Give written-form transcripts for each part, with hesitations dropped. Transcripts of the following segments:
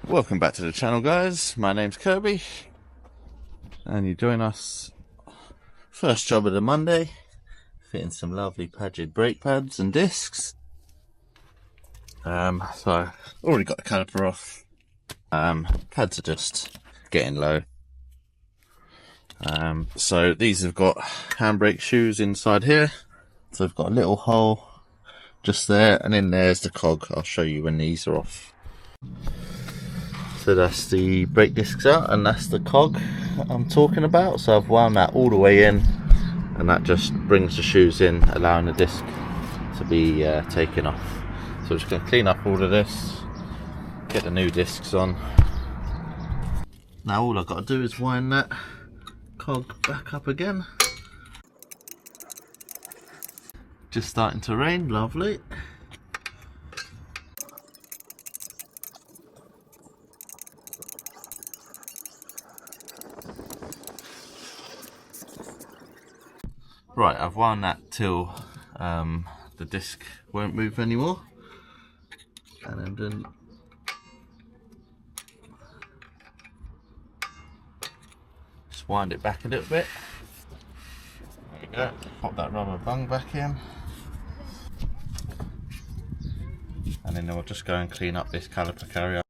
Welcome back to the channel, guys. My name's Kirby and you join us first job of the Monday, fitting some lovely Pagid brake pads and discs. So I've already got the caliper off. Pads are just getting low. So these have got handbrake shoes inside here, so I've got a little hole just there, and in there's the cog. I'll show you when these are off. So that's the brake discs out, and that's the cog I'm talking about. So I've wound that all the way in, and that just brings the shoes in, allowing the disc to be taken off. So I'm just going to clean up all of this, get the new discs on. Now all I've got to do is wind that cog back up again. Just starting to rain, lovely. Right, I've wound that till the disc won't move anymore, and then just wind it back a little bit. There we go. Pop that rubber bung back in, and then we'll just go and clean up this caliper carrier.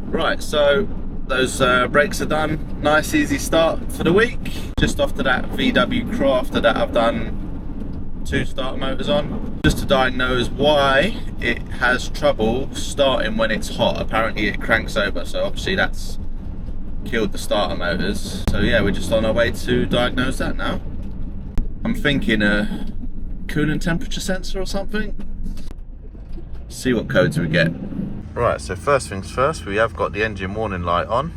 Right, so those brakes are done. Nice easy start for the week. Just after that VW Crafter that I've done 2 starter motors on, just to diagnose why it has trouble starting when it's hot. Apparently it cranks over, so obviously that's killed the starter motors. So yeah, we're just on our way to diagnose that now. I'm thinking a coolant temperature sensor or something. See what codes we get. Right, so first things first, we have got the engine warning light on.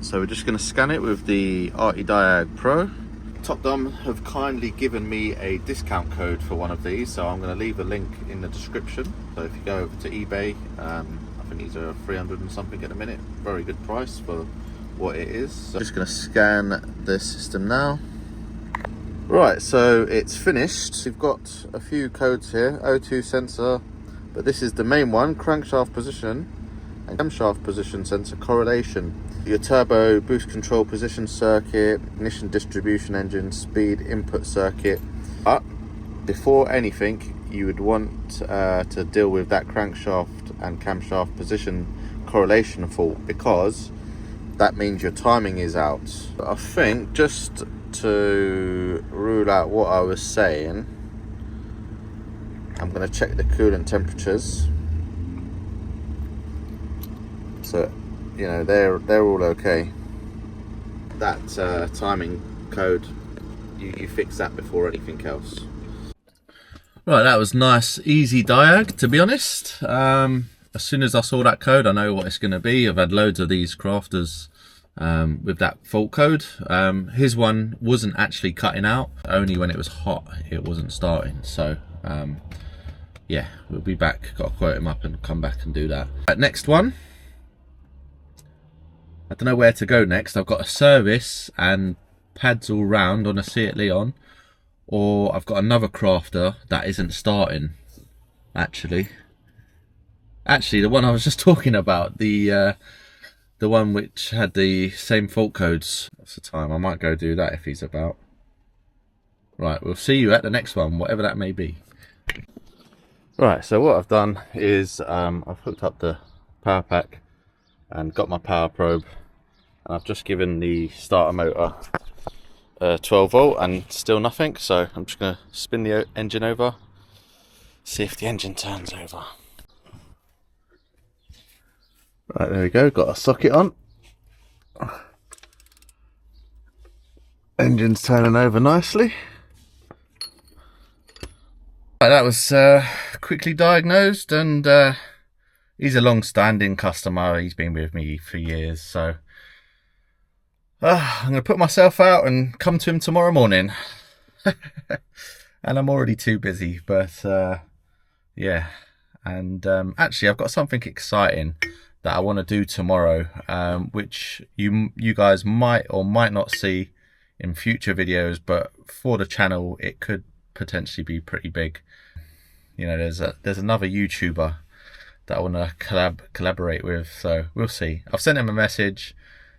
So we're just going to scan it with the Diag Pro. Top Dom have kindly given me a discount code for one of these, so I'm going to leave a link in the description. So if you go over to eBay, I think these are 300 and something at the minute. Very good price for what it is. So I'm just going to scan the system now. Right, so it's finished. We've got a few codes here. O2 sensor, but this is the main one: crankshaft position and camshaft position sensor correlation. Your turbo boost control position circuit, ignition distribution engine speed input circuit. But before anything, you would want to deal with that crankshaft and camshaft position correlation fault, because that means your timing is out. I think, just to rule out what I was saying, I'm going to check the coolant temperatures. So, you know, they're all okay. That timing code, you fix that before anything else. Right, that was nice, easy diag, to be honest. As soon as I saw that code, I know what it's going to be. I've had loads of these crafters with that fault code. His one wasn't actually cutting out, only when it was hot it wasn't starting. So yeah, we'll be back. Got to quote him up and come back and do that. Next one, I don't know where to go next. I've got a service and pads all round on a Seat Leon, or I've got another crafter that isn't starting. Actually the one I was just talking about, the one which had the same fault codes. What's the time? I might go do that if he's about. Right, we'll see you at the next one, whatever that may be. Right, so what I've done is I've hooked up the power pack and got my power probe, and I've just given the starter motor 12 volt and still nothing. So I'm just going to spin the engine over, see if the engine turns over. Right, there we go, got a socket on. Engine's turning over nicely. Right, that was quickly diagnosed, and he's a long-standing customer. He's been with me for years, so I'm going to put myself out and come to him tomorrow morning. And I'm already too busy, but yeah. And actually, I've got something exciting that I want to do tomorrow, which you guys might or might not see in future videos, but for the channel it could potentially be pretty big. You know, there's another YouTuber that I want to collaborate with, so we'll see. I've sent him a message.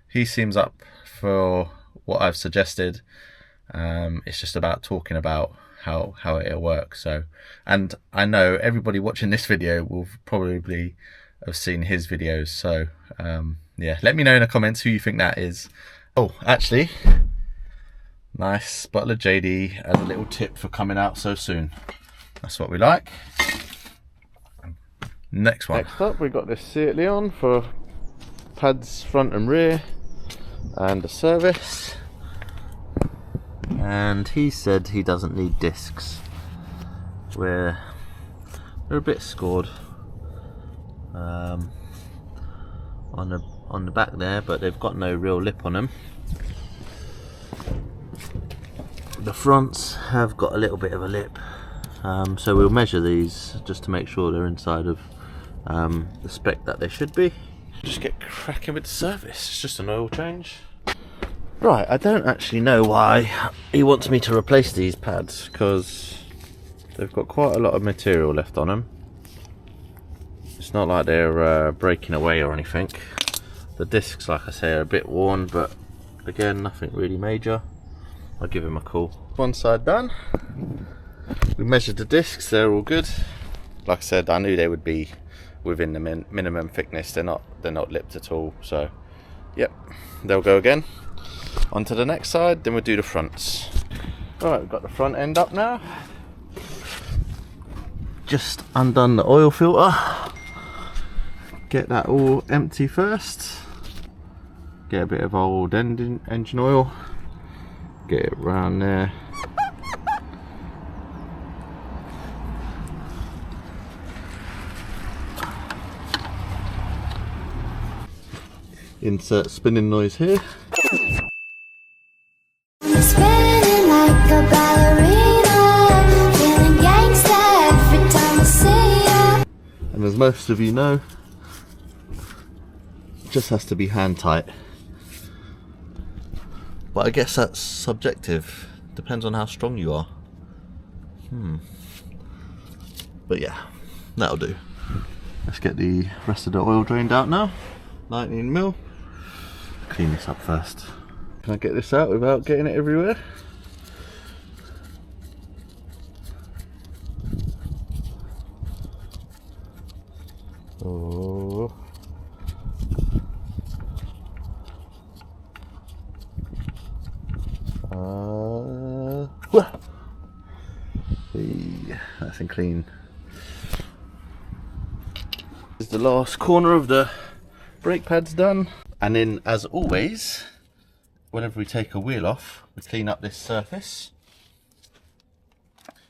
He seems up for what I've suggested. It's just about talking about how it'll work. So, and I know everybody watching this video will probably have seen his videos, so yeah, let me know in the comments who you think that is. Oh, actually, nice bottle of JD as a little tip for coming out so soon. That's what we like. Next one. Next up, we've got this Seat Leon for pads front and rear and a service. And he said he doesn't need discs. They're a bit scored on the back there, but they've got no real lip on them. The fronts have got a little bit of a lip, so we'll measure these just to make sure they're inside of the spec that they should be. Just get cracking with the service. It's just an oil change. Right, I don't actually know why he wants me to replace these pads, because they've got quite a lot of material left on them. It's not like they're breaking away or anything. The discs, like I say, are a bit worn, but again, nothing really major. I'll give him a call. One side done. We measured the discs, they're all good. Like I said, I knew they would be within the minimum thickness. They're not lipped at all, so yep, they'll go again. On to the next side, then we'll do the fronts. Alright, we've got the front end up now. Just undone the oil filter. Get that all empty first. Get a bit of old engine oil. Get it around there. Insert spinning noise here. Spinning like a ballerina, feeling gangsta every time I see ya. And as most of you know, it just has to be hand tight. But I guess that's subjective. Depends on how strong you are. But yeah, that'll do. Let's get the rest of the oil drained out now. 19mm. Clean this up first. Can I get this out without getting it everywhere? Oh. Nice and clean. This is the last corner of the brake pads done. And then, as always, whenever we take a wheel off, we clean up this surface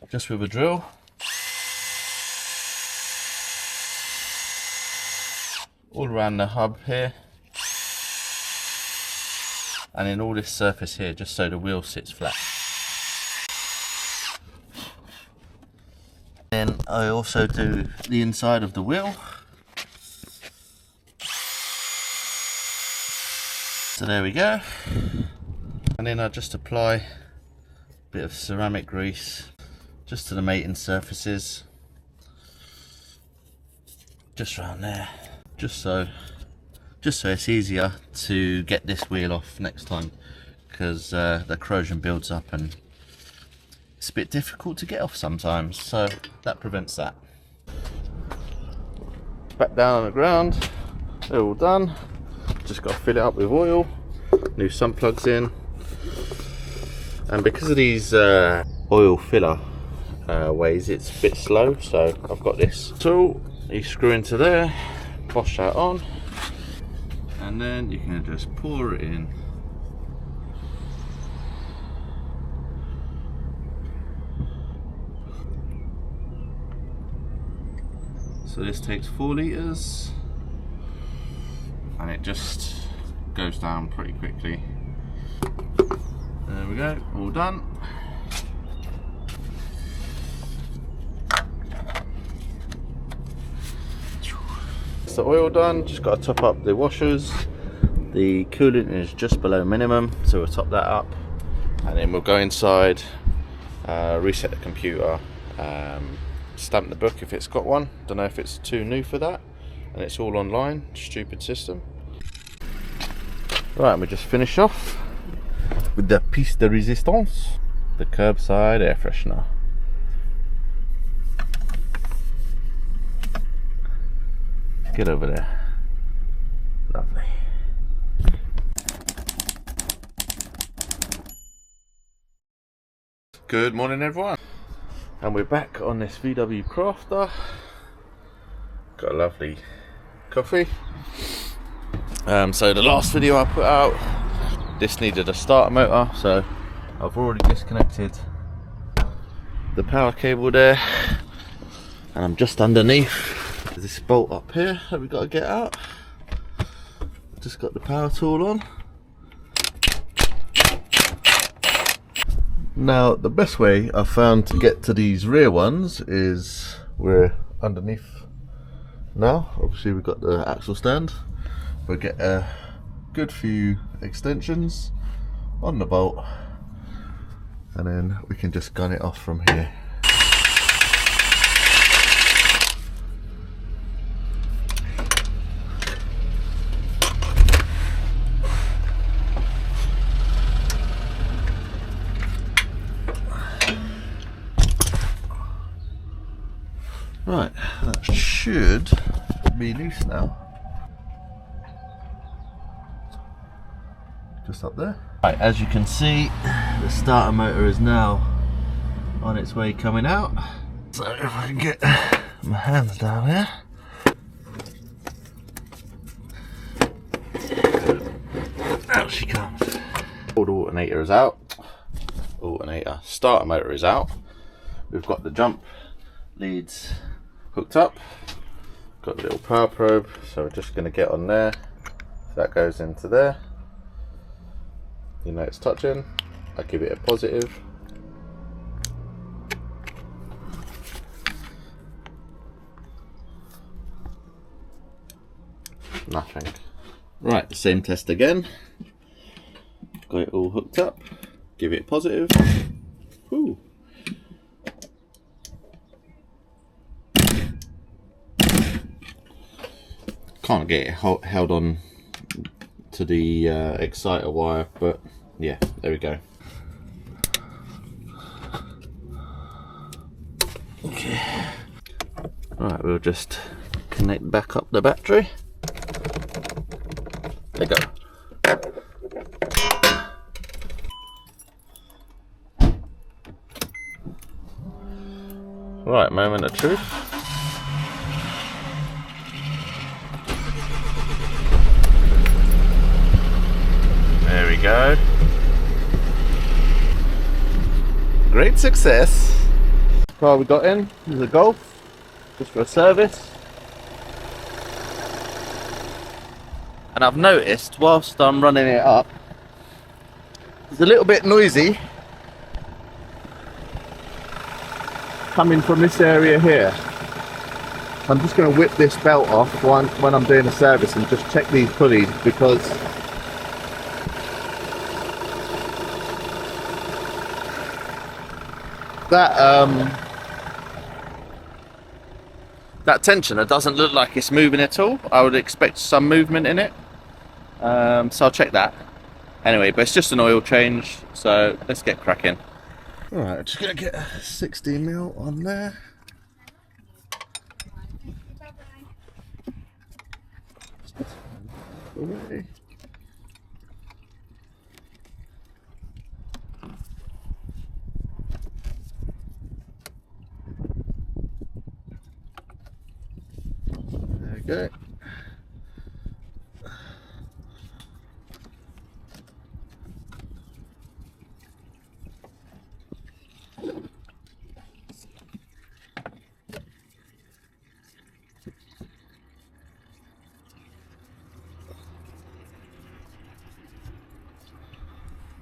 just with a drill. All around the hub here, and then all this surface here, just so the wheel sits flat. Then I also do the inside of the wheel. So there we go. And then I just apply a bit of ceramic grease just to the mating surfaces, just around there, just so it's easier to get this wheel off next time, because the corrosion builds up and it's a bit difficult to get off sometimes, so that prevents that. Back down on the ground, they're all done. Just got to fill it up with oil, new sump plugs in, and because of these oil filler ways, it's a bit slow, so I've got this tool. You screw into there, wash that on, and then you can just pour it in. So this takes 4 litres, and it just goes down pretty quickly. There we go, all done. That's the oil done, just got to top up the washers. The coolant is just below minimum, so we'll top that up, and then we'll go inside reset the computer, stamp the book if it's got one. Don't know if it's too new for that, and it's all online. Stupid system. Right, and we just finish off with the piece de resistance, the curbside air freshener. Get over there. Lovely. Good morning, everyone, and we're back on this VW Crafter. Got a lovely coffee. So the last video I put out, this needed a starter motor, so I've already disconnected the power cable there, and I'm just underneath this bolt up here that we've got to get out. Just got the power tool on. Now the best way I've found to get to these rear ones is we're underneath now. Obviously we've got the axle stand. We'll get a good few extensions on the bolt, and then we can just gun it off from here. Right, that should be loose now. Just up there. Right, as you can see, the starter motor is now on its way coming out. So if I can get my hands down here. Out she comes. Old alternator is out. Alternator. Starter motor is out. We've got the jump leads hooked up. Got the little power probe, so we're just going to get on there. If that goes into there, you know it's touching. I give it a positive. Nothing. Right, the same test again. Got it all hooked up. Give it a positive. Woo. Can't get it held on to the exciter wire, but yeah, there we go. Okay. Right, we'll just connect back up the battery. There you go. Right, moment of truth. There we go. Great success. The car we got in is a Golf, just for a service. And I've noticed whilst I'm running it up, it's a little bit noisy coming from this area here. I'm just going to whip this belt off when I'm doing a service and just check these pulleys, because that tensioner doesn't look like it's moving at all. I would expect some movement in it, so I'll check that anyway, but it's just an oil change, so let's get cracking. Alright, I'm just going to get a 16mm on there. Away. There we go.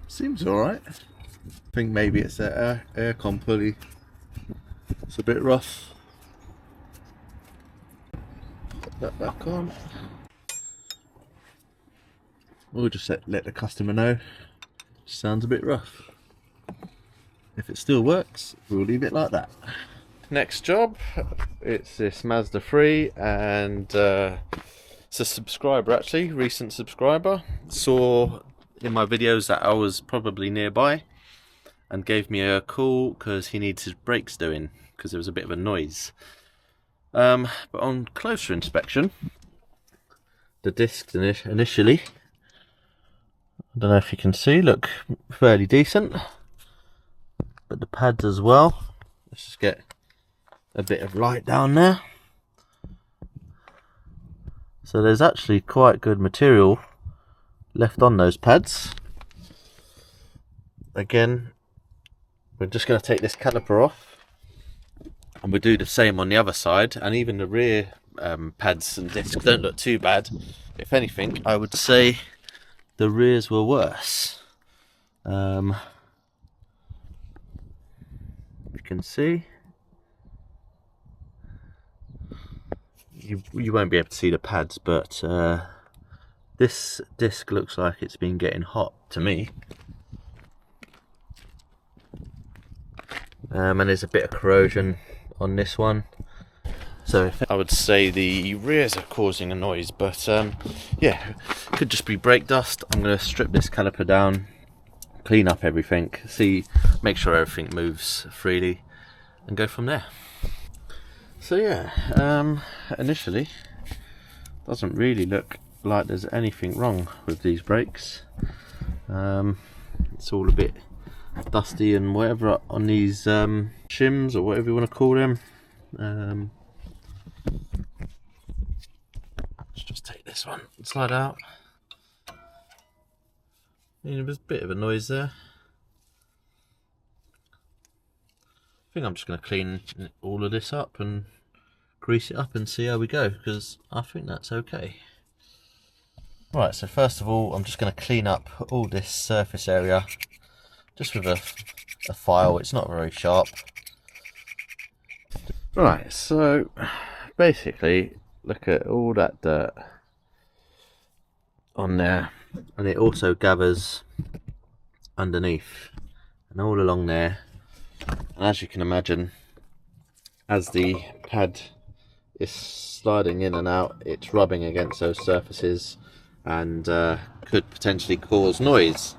Seems alright. I think maybe it's that aircon pulley. It's a bit rough. Put that back on. We'll just let the customer know. Sounds a bit rough. If it still works, we'll leave it like that. Next job, it's this Mazda 3, and it's a subscriber actually, recent subscriber. Saw in my videos that I was probably nearby and gave me a call because he needs his brakes doing because there was a bit of a noise. But on closer inspection, the discs initially, I don't know if you can see, look fairly decent, but the pads as well. Let's just get a bit of light down there. So there's actually quite good material left on those pads. Again, we're just going to take this caliper off, and we'll do the same on the other side. And even the rear pads and discs don't look too bad. If anything, I would say the rears were worse. You can see, you won't be able to see the pads, but this disc looks like it's been getting hot to me. And there's a bit of corrosion on this one. So I would say the rears are causing a noise, but yeah, could just be brake dust. I'm going to strip this caliper down, clean up everything, make sure everything moves freely, and go from there. So yeah, initially doesn't really look like there's anything wrong with these brakes. It's all a bit dusty and whatever on these shims, or whatever you want to call them. Let's just take this one and slide out. There was a bit of a noise there. I think I'm just going to clean all of this up and grease it up and see how we go, because I think that's okay. Right, so first of all, I'm just going to clean up all this surface area just with a file. It's not very sharp. Right, so basically look at all that dirt on there, and it also gathers underneath and all along there. And as you can imagine, as the pad is sliding in and out, it's rubbing against those surfaces and could potentially cause noise.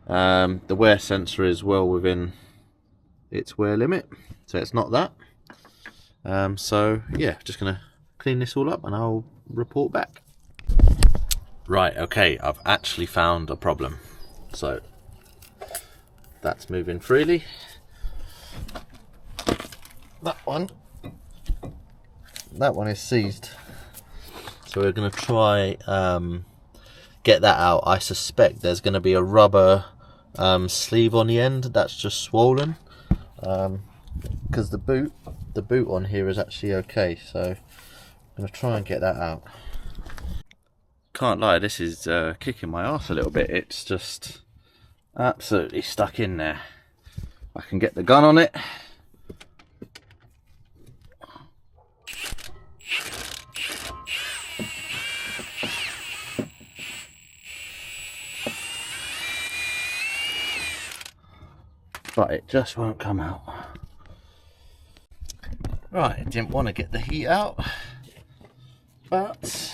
The wear sensor is well within its wear limit, so it's not that. So yeah, just gonna clean this all up and I'll report back. Right, okay, I've actually found a problem. So that's moving freely. That one is seized, so we're going to try get that out. I suspect there's going to be a rubber sleeve on the end that's just swollen, because the boot on here is actually okay, so I'm going to try and get that out. Can't lie, this is kicking my arse a little bit. It's just absolutely stuck in there. I can get the gun on it. But it just won't come out. Right, didn't want to get the heat out, but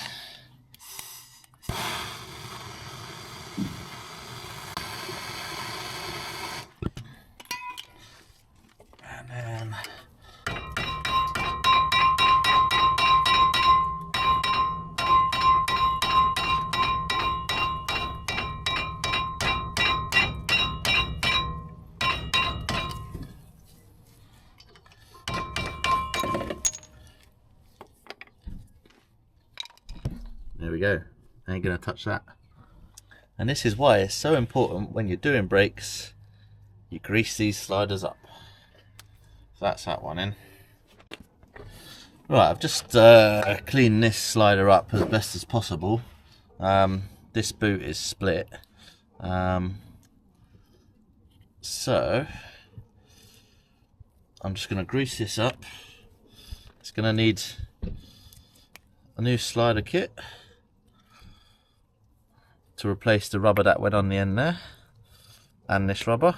and then there we go. I ain't gonna touch that. And this is why it's so important when you're doing brakes, you grease these sliders up. So that's that one in. Right, I've just cleaned this slider up as best as possible. This boot is split. So I'm just gonna grease this up. It's gonna need a new slider kit to replace the rubber that went on the end there, and this rubber.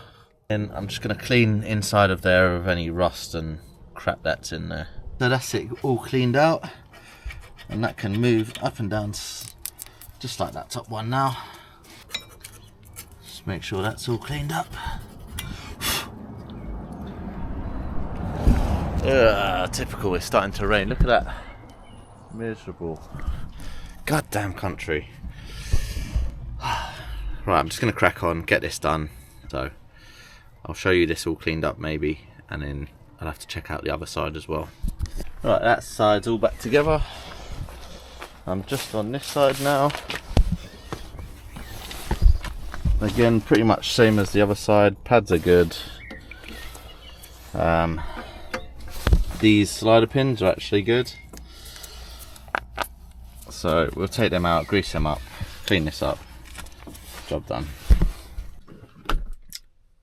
And I'm just going to clean inside of there of any rust and crap that's in there. So that's it all cleaned out, and that can move up and down just like that top one now. Just make sure that's all cleaned up. Typical, it's starting to rain. Look at that. Miserable. Goddamn country. Right, I'm just going to crack on, get this done. So I'll show you this all cleaned up maybe, and then I'll have to check out the other side as well. Right, that side's all back together. I'm just on this side now. Again, pretty much same as the other side. Pads are good. These slider pins are actually good. So we'll take them out, grease them up, clean this up. Job done.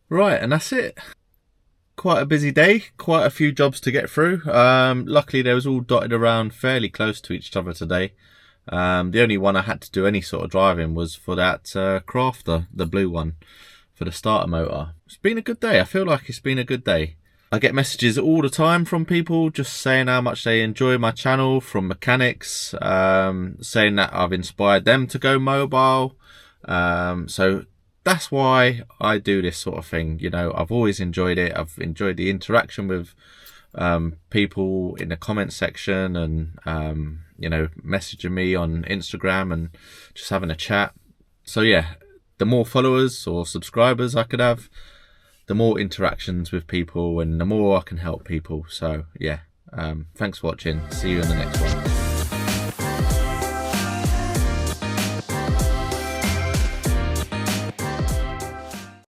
Right, and that's it. Quite a busy day, quite a few jobs to get through. Luckily they was all dotted around fairly close to each other today. The only one I had to do any sort of driving was for that crafter, the blue one, for the starter motor. It's been a good day. I feel like it's been a good day. I get messages all the time from people just saying how much they enjoy my channel, from mechanics, saying that I've inspired them to go mobile. So that's why I do this sort of thing. You know, I've always enjoyed it. I've enjoyed the interaction with people in the comment section, and you know, messaging me on Instagram and just having a chat. So yeah, the more followers or subscribers I could have, the more interactions with people and the more I can help people. So yeah, thanks for watching. See you in the next one.